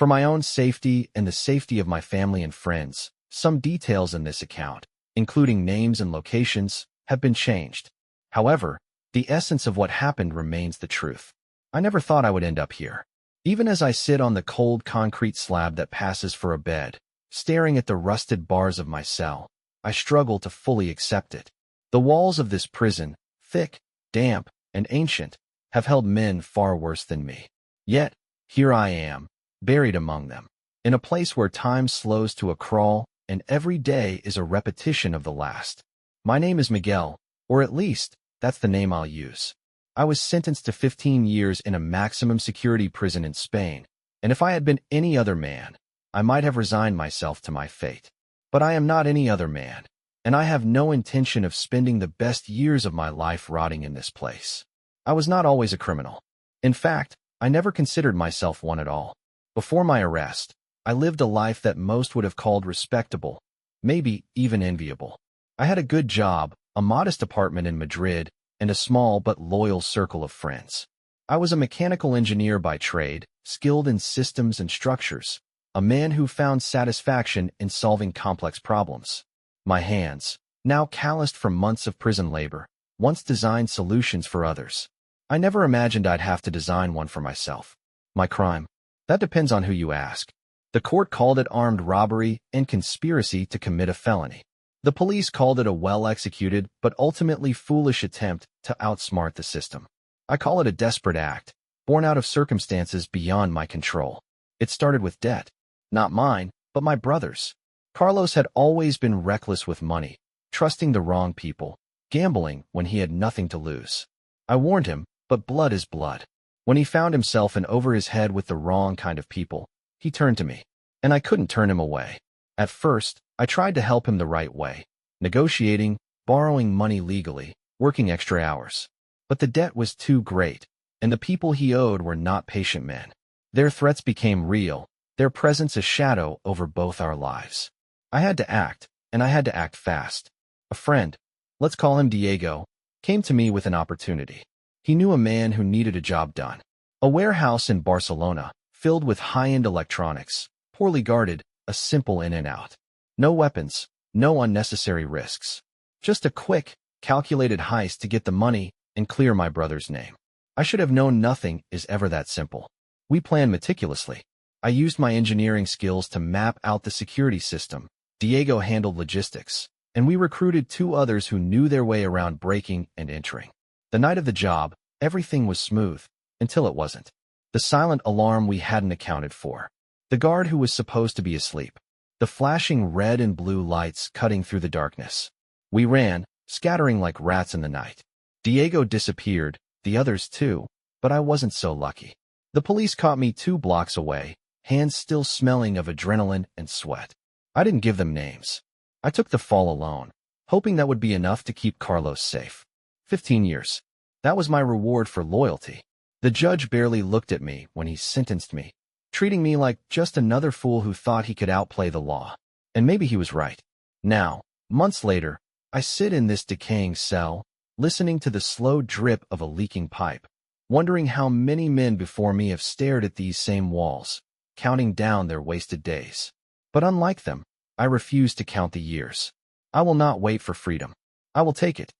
For my own safety and the safety of my family and friends, some details in this account, including names and locations, have been changed. However, the essence of what happened remains the truth. I never thought I would end up here. Even as I sit on the cold concrete slab that passes for a bed, staring at the rusted bars of my cell, I struggle to fully accept it. The walls of this prison, thick, damp, and ancient, have held men far worse than me. Yet, here I am, buried among them, in a place where time slows to a crawl and every day is a repetition of the last. My name is Miguel, or at least, that's the name I'll use. I was sentenced to 15 years in a maximum security prison in Spain, and if I had been any other man, I might have resigned myself to my fate. But I am not any other man, and I have no intention of spending the best years of my life rotting in this place. I was not always a criminal. In fact, I never considered myself one at all. Before my arrest, I lived a life that most would have called respectable, maybe even enviable. I had a good job, a modest apartment in Madrid, and a small but loyal circle of friends. I was a mechanical engineer by trade, skilled in systems and structures, a man who found satisfaction in solving complex problems. My hands, now calloused from months of prison labor, once designed solutions for others. I never imagined I'd have to design one for myself. My crime? That depends on who you ask. The court called it armed robbery and conspiracy to commit a felony. The police called it a well-executed but ultimately foolish attempt to outsmart the system. I call it a desperate act, born out of circumstances beyond my control. It started with debt. Not mine, but my brother's. Carlos had always been reckless with money, trusting the wrong people, gambling when he had nothing to lose. I warned him, but blood is blood. When he found himself in over his head with the wrong kind of people, he turned to me, and I couldn't turn him away. At first, I tried to help him the right way, negotiating, borrowing money legally, working extra hours. But the debt was too great, and the people he owed were not patient men. Their threats became real, their presence a shadow over both our lives. I had to act, and I had to act fast. A friend, let's call him Diego, came to me with an opportunity. He knew a man who needed a job done. A warehouse in Barcelona, filled with high-end electronics, poorly guarded, a simple in and out. No weapons, no unnecessary risks. Just a quick, calculated heist to get the money and clear my brother's name. I should have known nothing is ever that simple. We planned meticulously. I used my engineering skills to map out the security system. Diego handled logistics, and we recruited 2 others who knew their way around breaking and entering. The night of the job, everything was smooth, until it wasn't. The silent alarm we hadn't accounted for. The guard who was supposed to be asleep. The flashing red and blue lights cutting through the darkness. We ran, scattering like rats in the night. Diego disappeared, the others too, but I wasn't so lucky. The police caught me 2 blocks away, hands still smelling of adrenaline and sweat. I didn't give them names. I took the fall alone, hoping that would be enough to keep Carlos safe. 15 years. That was my reward for loyalty. The judge barely looked at me when he sentenced me, treating me like just another fool who thought he could outplay the law. And maybe he was right. Now, months later, I sit in this decaying cell, listening to the slow drip of a leaking pipe, wondering how many men before me have stared at these same walls, counting down their wasted days. But unlike them, I refuse to count the years. I will not wait for freedom. I will take it.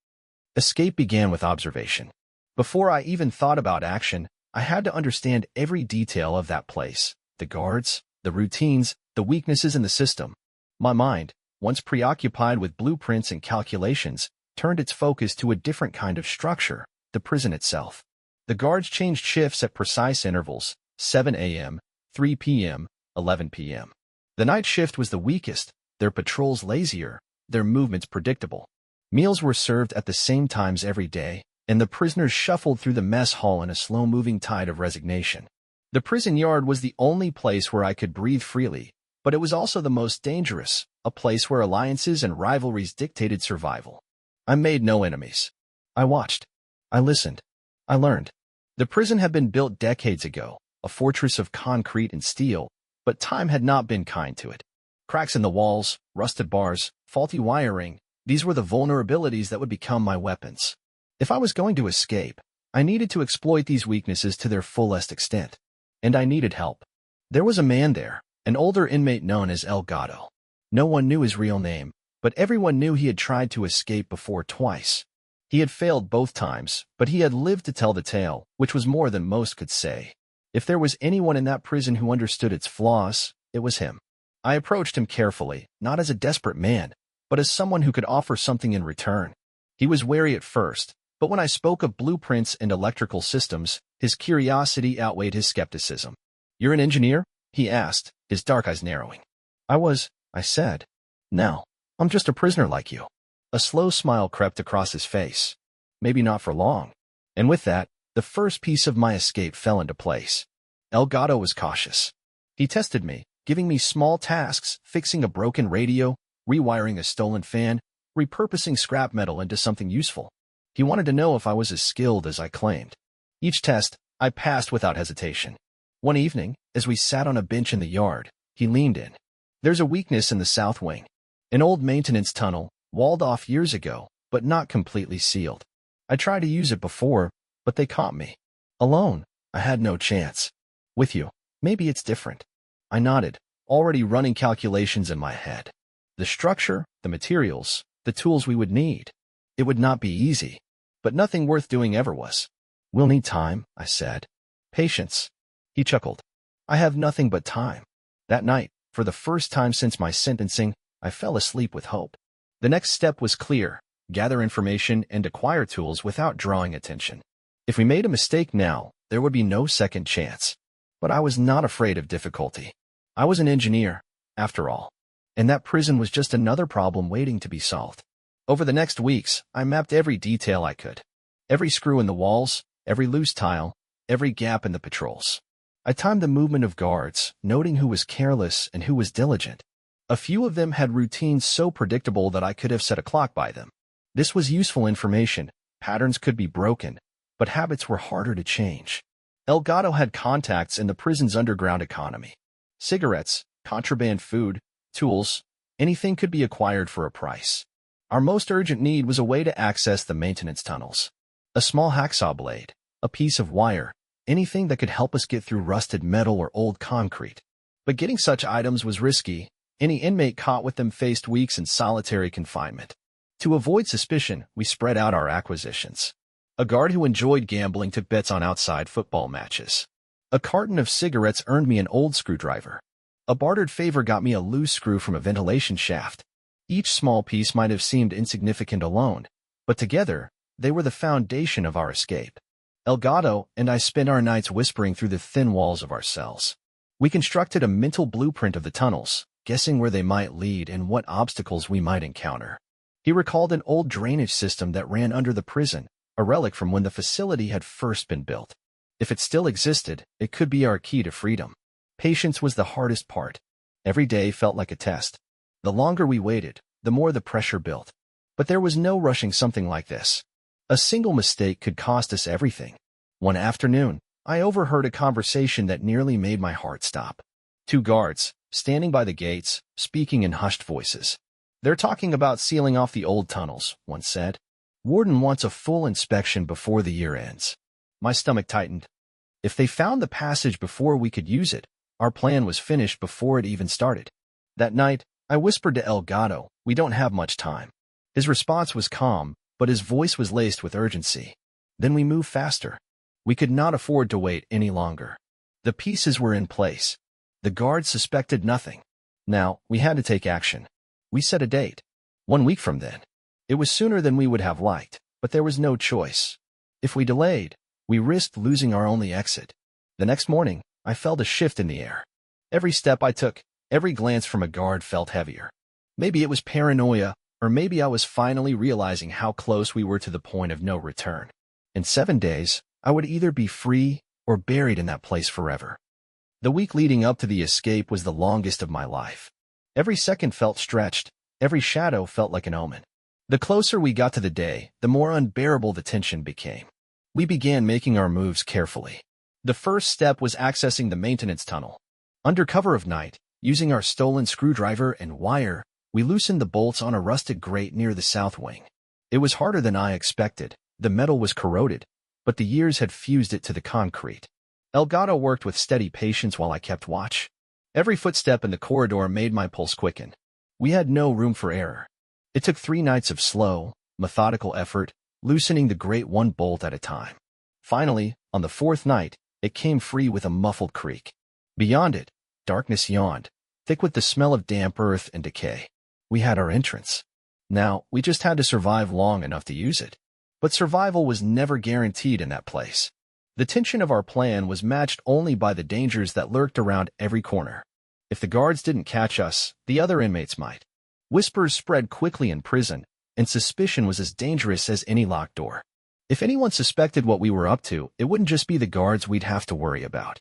Escape began with observation. Before I even thought about action, I had to understand every detail of that place, the guards, the routines, the weaknesses in the system. My mind, once preoccupied with blueprints and calculations, turned its focus to a different kind of structure, the prison itself. The guards changed shifts at precise intervals, 7 a.m., 3 p.m., 11 p.m. The night shift was the weakest, their patrols lazier, their movements predictable. Meals were served at the same times every day, and the prisoners shuffled through the mess hall in a slow-moving tide of resignation. The prison yard was the only place where I could breathe freely, but it was also the most dangerous, a place where alliances and rivalries dictated survival. I made no enemies. I watched. I listened. I learned. The prison had been built decades ago, a fortress of concrete and steel, but time had not been kind to it. Cracks in the walls, rusted bars, faulty wiring, these were the vulnerabilities that would become my weapons. If I was going to escape, I needed to exploit these weaknesses to their fullest extent. And I needed help. There was a man there, an older inmate known as El Gato. No one knew his real name, but everyone knew he had tried to escape before twice. He had failed both times, but he had lived to tell the tale, which was more than most could say. If there was anyone in that prison who understood its flaws, it was him. I approached him carefully, not as a desperate man, but as someone who could offer something in return. He was wary at first, but when I spoke of blueprints and electrical systems, his curiosity outweighed his skepticism. "You're an engineer?" he asked, his dark eyes narrowing. I said. "No, I'm just a prisoner like you." A slow smile crept across his face. "Maybe not for long." And with that, the first piece of my escape fell into place. El Gato was cautious. He tested me, giving me small tasks, fixing a broken radio, rewiring a stolen fan, repurposing scrap metal into something useful. He wanted to know if I was as skilled as I claimed. Each test, I passed without hesitation. One evening, as we sat on a bench in the yard, he leaned in. "There's a weakness in the south wing. An old maintenance tunnel, walled off years ago, but not completely sealed. I tried to use it before, but they caught me. Alone, I had no chance. With you, maybe it's different." I nodded, already running calculations in my head. The structure, the materials, the tools we would need. It would not be easy, but nothing worth doing ever was. "We'll need time," I said. "Patience." He chuckled. "I have nothing but time." That night, for the first time since my sentencing, I fell asleep with hope. The next step was clear: gather information and acquire tools without drawing attention. If we made a mistake now, there would be no second chance. But I was not afraid of difficulty. I was an engineer, after all, and that prison was just another problem waiting to be solved. Over the next weeks, I mapped every detail I could. Every screw in the walls, every loose tile, every gap in the patrols. I timed the movement of guards, noting who was careless and who was diligent. A few of them had routines so predictable that I could have set a clock by them. This was useful information. Patterns could be broken, but habits were harder to change. El Gato had contacts in the prison's underground economy. Cigarettes, contraband food, tools, anything could be acquired for a price. Our most urgent need was a way to access the maintenance tunnels. A small hacksaw blade, a piece of wire, anything that could help us get through rusted metal or old concrete. But getting such items was risky. Any inmate caught with them faced weeks in solitary confinement. To avoid suspicion, we spread out our acquisitions. A guard who enjoyed gambling took bets on outside football matches. A carton of cigarettes earned me an old screwdriver. A bartered favor got me a loose screw from a ventilation shaft. Each small piece might have seemed insignificant alone, but together, they were the foundation of our escape. El Gato and I spent our nights whispering through the thin walls of our cells. We constructed a mental blueprint of the tunnels, guessing where they might lead and what obstacles we might encounter. He recalled an old drainage system that ran under the prison, a relic from when the facility had first been built. If it still existed, it could be our key to freedom. Patience was the hardest part. Every day felt like a test. The longer we waited, the more the pressure built. But there was no rushing something like this. A single mistake could cost us everything. One afternoon, I overheard a conversation that nearly made my heart stop. Two guards, standing by the gates, speaking in hushed voices. "They're talking about sealing off the old tunnels," one said. "Warden wants a full inspection before the year ends." My stomach tightened. If they found the passage before we could use it, our plan was finished before it even started. That night, I whispered to El Gato, "We don't have much time." His response was calm, but his voice was laced with urgency. Then we moved faster. We could not afford to wait any longer. The pieces were in place. The guards suspected nothing. Now, we had to take action. We set a date. 1 week from then. It was sooner than we would have liked, but there was no choice. If we delayed, we risked losing our only exit. The next morning, I felt a shift in the air. Every step I took, every glance from a guard felt heavier. Maybe it was paranoia, or maybe I was finally realizing how close we were to the point of no return. In 7 days, I would either be free or buried in that place forever. The week leading up to the escape was the longest of my life. Every second felt stretched, every shadow felt like an omen. The closer we got to the day, the more unbearable the tension became. We began making our moves carefully. The first step was accessing the maintenance tunnel. Under cover of night, using our stolen screwdriver and wire, we loosened the bolts on a rusted grate near the south wing. It was harder than I expected. The metal was corroded, but the years had fused it to the concrete. Elgato worked with steady patience while I kept watch. Every footstep in the corridor made my pulse quicken. We had no room for error. It took 3 nights of slow, methodical effort, loosening the grate one bolt at a time. Finally, on the 4th night, it came free with a muffled creak. Beyond it, darkness yawned, thick with the smell of damp earth and decay. We had our entrance. Now, we just had to survive long enough to use it. But survival was never guaranteed in that place. The tension of our plan was matched only by the dangers that lurked around every corner. If the guards didn't catch us, the other inmates might. Whispers spread quickly in prison, and suspicion was as dangerous as any locked door. If anyone suspected what we were up to, it wouldn't just be the guards we'd have to worry about.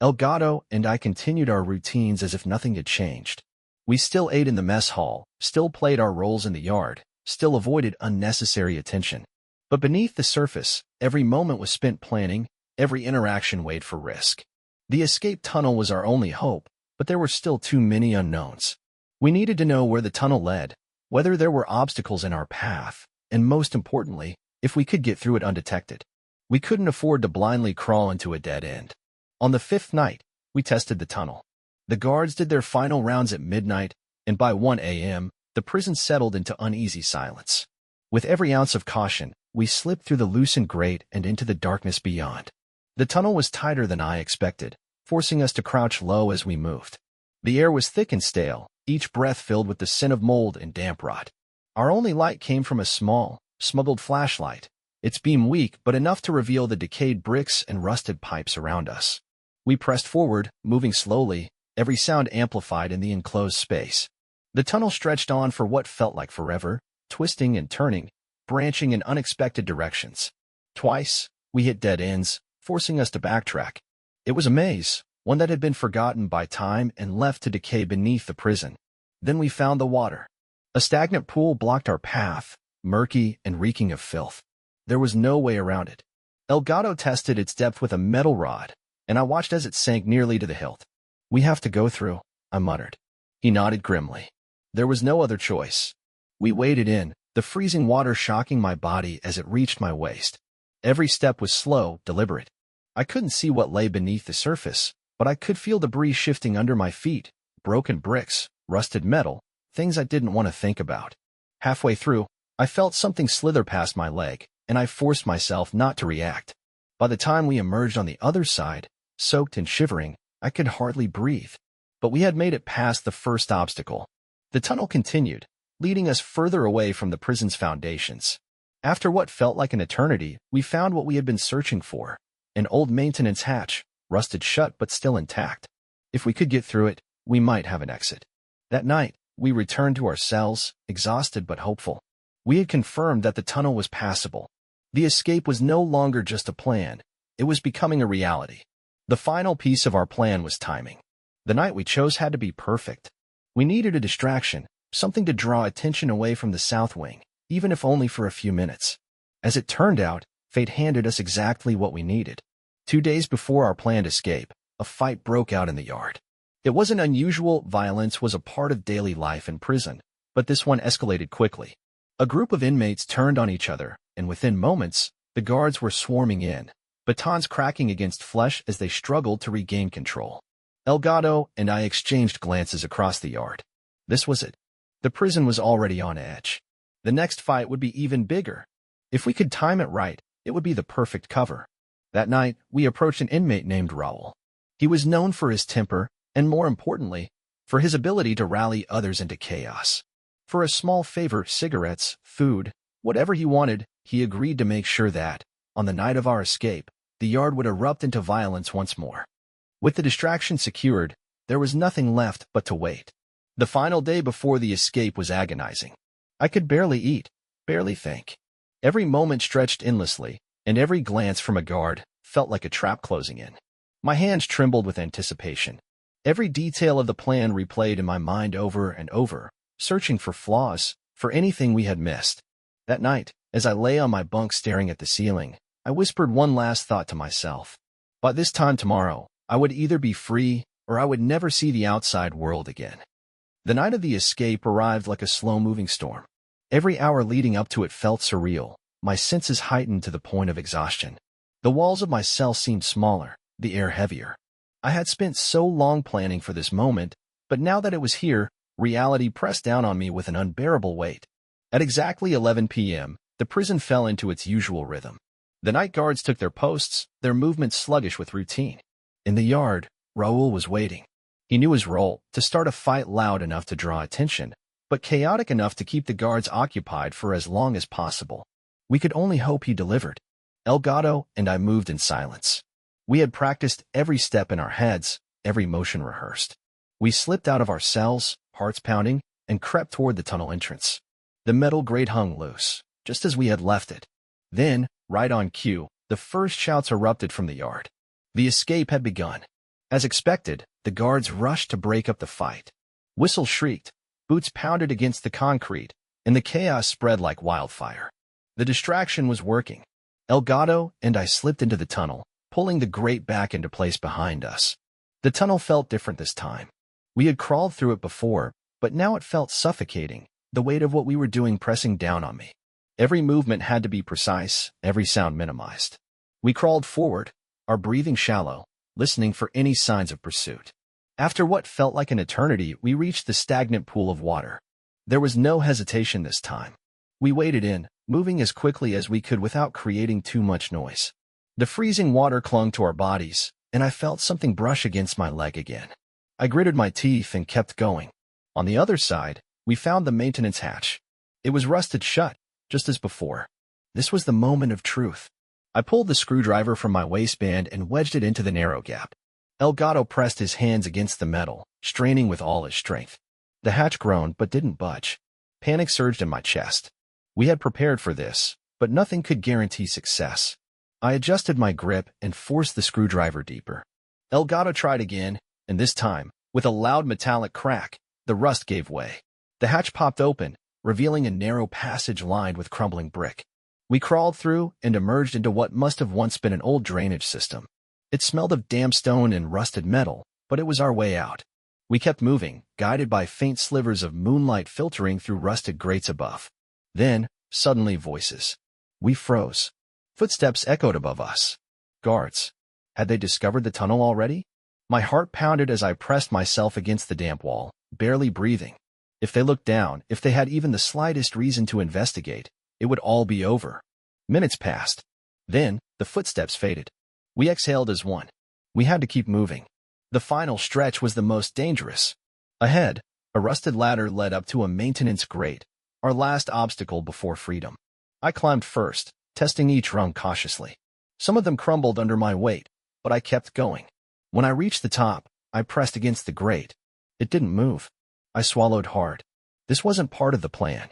Elgato and I continued our routines as if nothing had changed. We still ate in the mess hall, still played our roles in the yard, still avoided unnecessary attention. But beneath the surface, every moment was spent planning, every interaction weighed for risk. The escape tunnel was our only hope, but there were still too many unknowns. We needed to know where the tunnel led, whether there were obstacles in our path, and most importantly, if we could get through it undetected. We couldn't afford to blindly crawl into a dead end. On the 5th night, we tested the tunnel. The guards did their final rounds at midnight, and by 1 a.m., the prison settled into uneasy silence. With every ounce of caution, we slipped through the loosened grate and into the darkness beyond. The tunnel was tighter than I expected, forcing us to crouch low as we moved. The air was thick and stale, each breath filled with the scent of mold and damp rot. Our only light came from a small, smuggled flashlight, its beam weak but enough to reveal the decayed bricks and rusted pipes around us. We pressed forward, moving slowly, every sound amplified in the enclosed space. The tunnel stretched on for what felt like forever, twisting and turning, branching in unexpected directions. Twice, we hit dead ends, forcing us to backtrack. It was a maze, one that had been forgotten by time and left to decay beneath the prison. Then we found the water. A stagnant pool blocked our path, murky and reeking of filth. There was no way around it. Elgato tested its depth with a metal rod, and I watched as it sank nearly to the hilt. "We have to go through," I muttered. He nodded grimly. There was no other choice. We waded in, the freezing water shocking my body as it reached my waist. Every step was slow, deliberate. I couldn't see what lay beneath the surface, but I could feel debris shifting under my feet, broken bricks, rusted metal, things I didn't want to think about. Halfway through, I felt something slither past my leg, and I forced myself not to react. By the time we emerged on the other side, soaked and shivering, I could hardly breathe. But we had made it past the first obstacle. The tunnel continued, leading us further away from the prison's foundations. After what felt like an eternity, we found what we had been searching for. An old maintenance hatch, rusted shut but still intact. If we could get through it, we might have an exit. That night, we returned to our cells, exhausted but hopeful. We had confirmed that the tunnel was passable. The escape was no longer just a plan, it was becoming a reality. The final piece of our plan was timing. The night we chose had to be perfect. We needed a distraction, something to draw attention away from the south wing, even if only for a few minutes. As it turned out, fate handed us exactly what we needed. 2 days before our planned escape, a fight broke out in the yard. It wasn't unusual, violence was a part of daily life in prison, but this one escalated quickly. A group of inmates turned on each other, and within moments, the guards were swarming in, batons cracking against flesh as they struggled to regain control. Elgato and I exchanged glances across the yard. This was it. The prison was already on edge. The next fight would be even bigger. If we could time it right, it would be the perfect cover. That night, we approached an inmate named Raul. He was known for his temper, and more importantly, for his ability to rally others into chaos. For a small favor, cigarettes, food, whatever he wanted, he agreed to make sure that, on the night of our escape, the yard would erupt into violence once more. With the distraction secured, there was nothing left but to wait. The final day before the escape was agonizing. I could barely eat, barely think. Every moment stretched endlessly, and every glance from a guard felt like a trap closing in. My hands trembled with anticipation. Every detail of the plan replayed in my mind over and over, searching for flaws, for anything we had missed. That night, as I lay on my bunk staring at the ceiling, I whispered one last thought to myself. By this time tomorrow, I would either be free or I would never see the outside world again. The night of the escape arrived like a slow-moving storm. Every hour leading up to it felt surreal, my senses heightened to the point of exhaustion. The walls of my cell seemed smaller, the air heavier. I had spent so long planning for this moment, but now that it was here, reality pressed down on me with an unbearable weight. At exactly 11 p.m., the prison fell into its usual rhythm. The night guards took their posts, their movements sluggish with routine. In the yard, Raoul was waiting. He knew his role, to start a fight loud enough to draw attention, but chaotic enough to keep the guards occupied for as long as possible. We could only hope he delivered. Elgato and I moved in silence. We had practiced every step in our heads, every motion rehearsed. We slipped out of our cells, hearts pounding, and crept toward the tunnel entrance. The metal grate hung loose, just as we had left it. Then, right on cue, the first shouts erupted from the yard. The escape had begun. As expected, the guards rushed to break up the fight. Whistles shrieked, boots pounded against the concrete, and the chaos spread like wildfire. The distraction was working. Elgato and I slipped into the tunnel, pulling the grate back into place behind us. The tunnel felt different this time. We had crawled through it before, but now it felt suffocating, the weight of what we were doing pressing down on me. Every movement had to be precise, every sound minimized. We crawled forward, our breathing shallow, listening for any signs of pursuit. After what felt like an eternity, we reached the stagnant pool of water. There was no hesitation this time. We waded in, moving as quickly as we could without creating too much noise. The freezing water clung to our bodies, and I felt something brush against my leg again. I gritted my teeth and kept going. On the other side, we found the maintenance hatch. It was rusted shut, just as before. This was the moment of truth. I pulled the screwdriver from my waistband and wedged it into the narrow gap. Elgato pressed his hands against the metal, straining with all his strength. The hatch groaned but didn't budge. Panic surged in my chest. We had prepared for this, but nothing could guarantee success. I adjusted my grip and forced the screwdriver deeper. Elgato tried again, and this time, with a loud metallic crack, the rust gave way. The hatch popped open, revealing a narrow passage lined with crumbling brick. We crawled through and emerged into what must have once been an old drainage system. It smelled of damp stone and rusted metal, but it was our way out. We kept moving, guided by faint slivers of moonlight filtering through rusted grates above. Then, suddenly voices. We froze. Footsteps echoed above us. Guards. Had they discovered the tunnel already? My heart pounded as I pressed myself against the damp wall, barely breathing. If they looked down, if they had even the slightest reason to investigate, it would all be over. Minutes passed. Then, the footsteps faded. We exhaled as one. We had to keep moving. The final stretch was the most dangerous. Ahead, a rusted ladder led up to a maintenance grate, our last obstacle before freedom. I climbed first, testing each rung cautiously. Some of them crumbled under my weight, but I kept going. When I reached the top, I pressed against the grate. It didn't move. I swallowed hard. This wasn't part of the plan.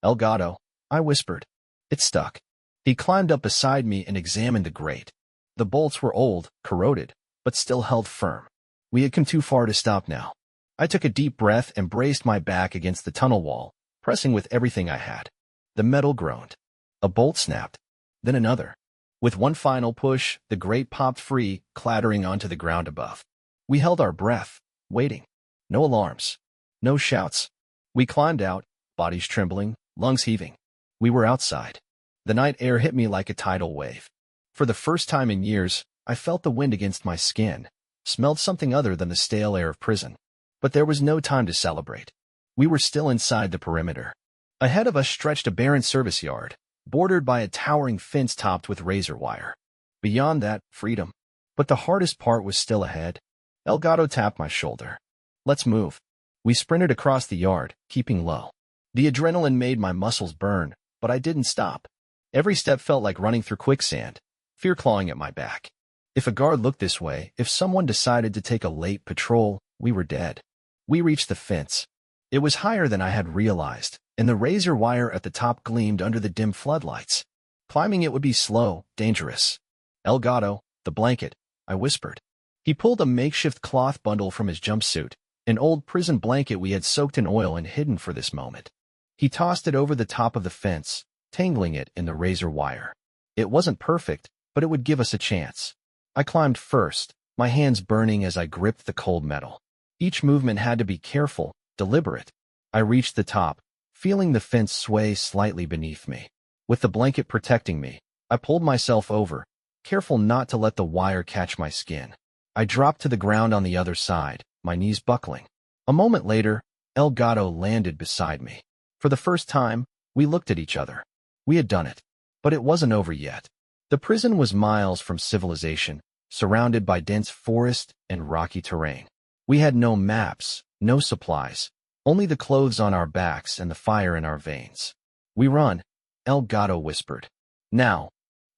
Elgato, I whispered. It stuck. He climbed up beside me and examined the grate. The bolts were old, corroded, but still held firm. We had come too far to stop now. I took a deep breath and braced my back against the tunnel wall, pressing with everything I had. The metal groaned. A bolt snapped. Then another. With one final push, the grate popped free, clattering onto the ground above. We held our breath, waiting. No alarms. No shouts. We climbed out, bodies trembling, lungs heaving. We were outside. The night air hit me like a tidal wave. For the first time in years, I felt the wind against my skin, smelled something other than the stale air of prison. But there was no time to celebrate. We were still inside the perimeter. Ahead of us stretched a barren service yard, bordered by a towering fence topped with razor wire. Beyond that, freedom. But the hardest part was still ahead. Elgato tapped my shoulder. Let's move. We sprinted across the yard, keeping low. The adrenaline made my muscles burn, but I didn't stop. Every step felt like running through quicksand, fear clawing at my back. If a guard looked this way, if someone decided to take a late patrol, we were dead. We reached the fence. It was higher than I had realized, and the razor wire at the top gleamed under the dim floodlights. Climbing it would be slow, dangerous. Elgato, the blanket, I whispered. He pulled a makeshift cloth bundle from his jumpsuit, an old prison blanket we had soaked in oil and hidden for this moment. He tossed it over the top of the fence, tangling it in the razor wire. It wasn't perfect, but it would give us a chance. I climbed first, my hands burning as I gripped the cold metal. Each movement had to be careful, deliberate. I reached the top, feeling the fence sway slightly beneath me. With the blanket protecting me, I pulled myself over, careful not to let the wire catch my skin. I dropped to the ground on the other side, my knees buckling. A moment later, El Gato landed beside me. For the first time, we looked at each other. We had done it. But it wasn't over yet. The prison was miles from civilization, surrounded by dense forest and rocky terrain. We had no maps, no supplies, only the clothes on our backs and the fire in our veins. "We run," El Gato whispered. "Now."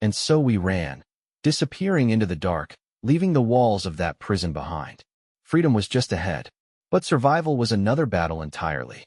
And so we ran, disappearing into the dark, leaving the walls of that prison behind. Freedom was just ahead, but survival was another battle entirely.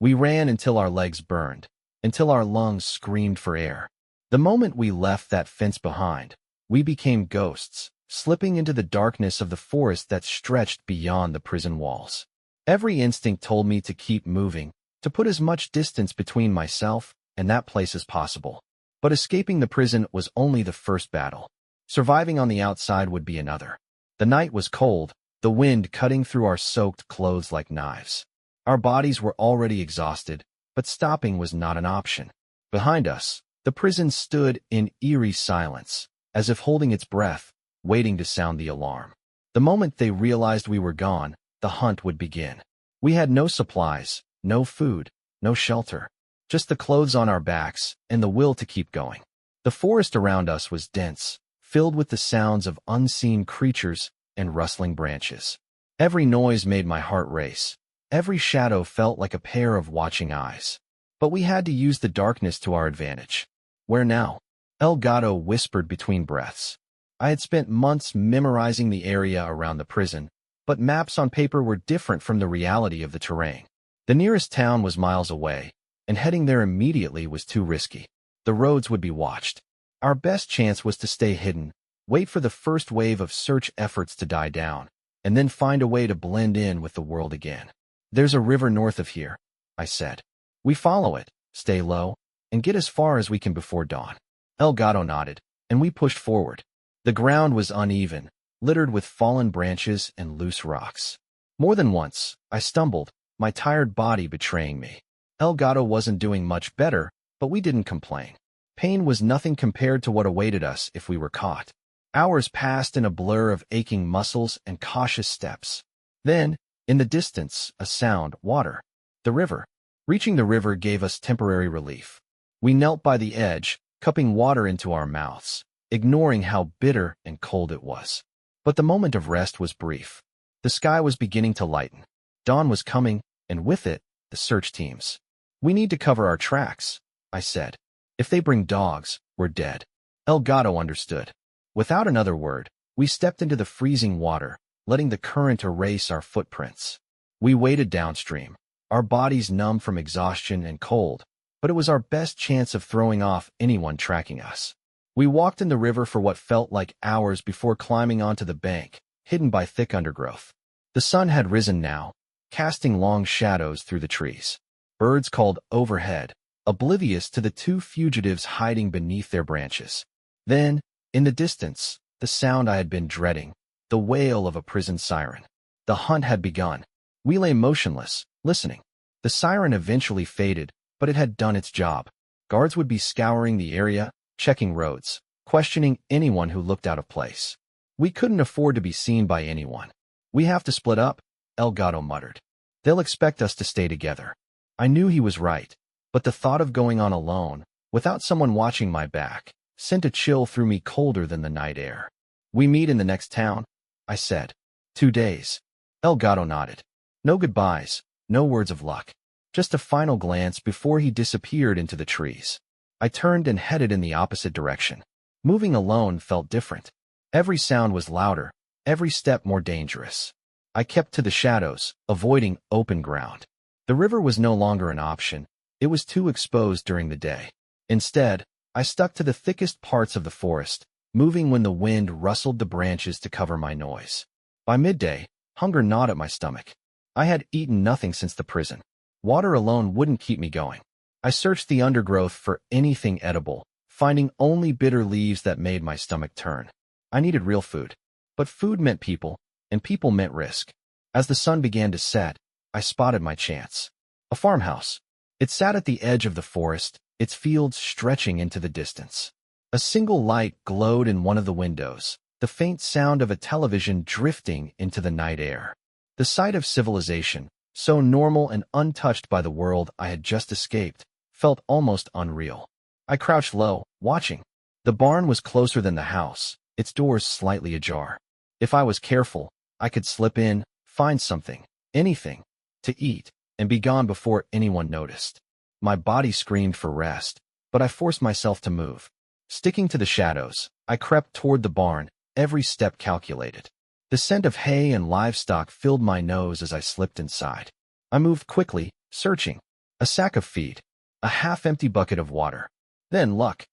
We ran until our legs burned, until our lungs screamed for air. The moment we left that fence behind, we became ghosts, slipping into the darkness of the forest that stretched beyond the prison walls. Every instinct told me to keep moving, to put as much distance between myself and that place as possible. But escaping the prison was only the first battle. Surviving on the outside would be another. The night was cold, the wind cutting through our soaked clothes like knives. Our bodies were already exhausted, but stopping was not an option. Behind us, the prison stood in eerie silence, as if holding its breath, waiting to sound the alarm. The moment they realized we were gone, the hunt would begin. We had no supplies, no food, no shelter, just the clothes on our backs and the will to keep going. The forest around us was dense, filled with the sounds of unseen creatures and rustling branches. Every noise made my heart race. Every shadow felt like a pair of watching eyes. But we had to use the darkness to our advantage. "Where now?" El Gato whispered between breaths. I had spent months memorizing the area around the prison, but maps on paper were different from the reality of the terrain. The nearest town was miles away, and heading there immediately was too risky. The roads would be watched. Our best chance was to stay hidden, wait for the first wave of search efforts to die down, and then find a way to blend in with the world again. "There's a river north of here," I said. "We follow it, stay low, and get as far as we can before dawn." El Gato nodded, and we pushed forward. The ground was uneven, littered with fallen branches and loose rocks. More than once, I stumbled, my tired body betraying me. El Gato wasn't doing much better, but we didn't complain. Pain was nothing compared to what awaited us if we were caught. Hours passed in a blur of aching muscles and cautious steps. Then, in the distance, a sound, water. The river. Reaching the river gave us temporary relief. We knelt by the edge, cupping water into our mouths, ignoring how bitter and cold it was. But the moment of rest was brief. The sky was beginning to lighten. Dawn was coming, and with it, the search teams. "We need to cover our tracks," I said. "If they bring dogs, we're dead." El Gato understood. Without another word, we stepped into the freezing water, letting the current erase our footprints. We waded downstream, our bodies numb from exhaustion and cold, but it was our best chance of throwing off anyone tracking us. We walked in the river for what felt like hours before climbing onto the bank, hidden by thick undergrowth. The sun had risen now, casting long shadows through the trees. Birds called overhead, oblivious to the two fugitives hiding beneath their branches. Then, in the distance, the sound I had been dreading, the wail of a prison siren. The hunt had begun. We lay motionless, listening. The siren eventually faded, but it had done its job. Guards would be scouring the area, checking roads, questioning anyone who looked out of place. We couldn't afford to be seen by anyone. "We have to split up," El Gato muttered. "They'll expect us to stay together." I knew he was right, but the thought of going on alone, without someone watching my back, sent a chill through me colder than the night air. "We meet in the next town," I said. 2 days. El Gato nodded. No goodbyes, no words of luck. Just a final glance before he disappeared into the trees. I turned and headed in the opposite direction. Moving alone felt different. Every sound was louder, every step more dangerous. I kept to the shadows, avoiding open ground. The river was no longer an option. It was too exposed during the day. Instead, I stuck to the thickest parts of the forest, moving when the wind rustled the branches to cover my noise. By midday, hunger gnawed at my stomach. I had eaten nothing since the prison. Water alone wouldn't keep me going. I searched the undergrowth for anything edible, finding only bitter leaves that made my stomach turn. I needed real food. But food meant people, and people meant risk. As the sun began to set, I spotted my chance. A farmhouse. It sat at the edge of the forest, its fields stretching into the distance. A single light glowed in one of the windows, the faint sound of a television drifting into the night air. The sight of civilization, so normal and untouched by the world I had just escaped, felt almost unreal. I crouched low, watching. The barn was closer than the house, its doors slightly ajar. If I was careful, I could slip in, find something, anything, to eat, and be gone before anyone noticed. My body screamed for rest, but I forced myself to move. Sticking to the shadows, I crept toward the barn, every step calculated. The scent of hay and livestock filled my nose as I slipped inside. I moved quickly, searching. A sack of feed, a half-empty bucket of water. Then luck.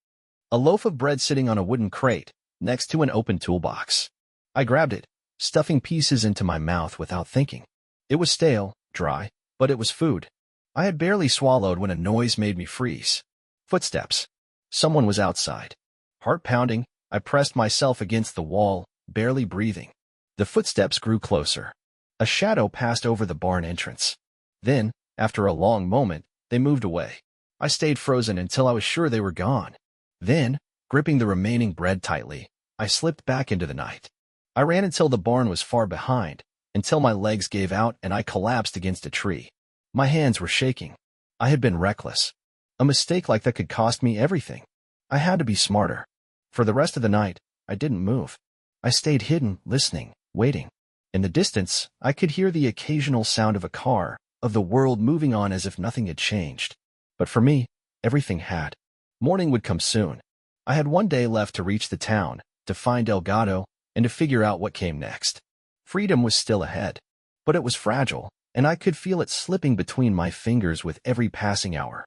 A loaf of bread sitting on a wooden crate, next to an open toolbox. I grabbed it, stuffing pieces into my mouth without thinking. It was stale, dry, but it was food. I had barely swallowed when a noise made me freeze. Footsteps. Someone was outside. Heart pounding, I pressed myself against the wall, barely breathing. The footsteps grew closer. A shadow passed over the barn entrance. Then, after a long moment, they moved away. I stayed frozen until I was sure they were gone. Then, gripping the remaining bread tightly, I slipped back into the night. I ran until the barn was far behind, until my legs gave out and I collapsed against a tree. My hands were shaking. I had been reckless. A mistake like that could cost me everything. I had to be smarter. For the rest of the night, I didn't move. I stayed hidden, listening, waiting. In the distance, I could hear the occasional sound of a car, of the world moving on as if nothing had changed. But for me, everything had. Morning would come soon. I had one day left to reach the town, to find Delgado, and to figure out what came next. Freedom was still ahead, but it was fragile, and I could feel it slipping between my fingers with every passing hour.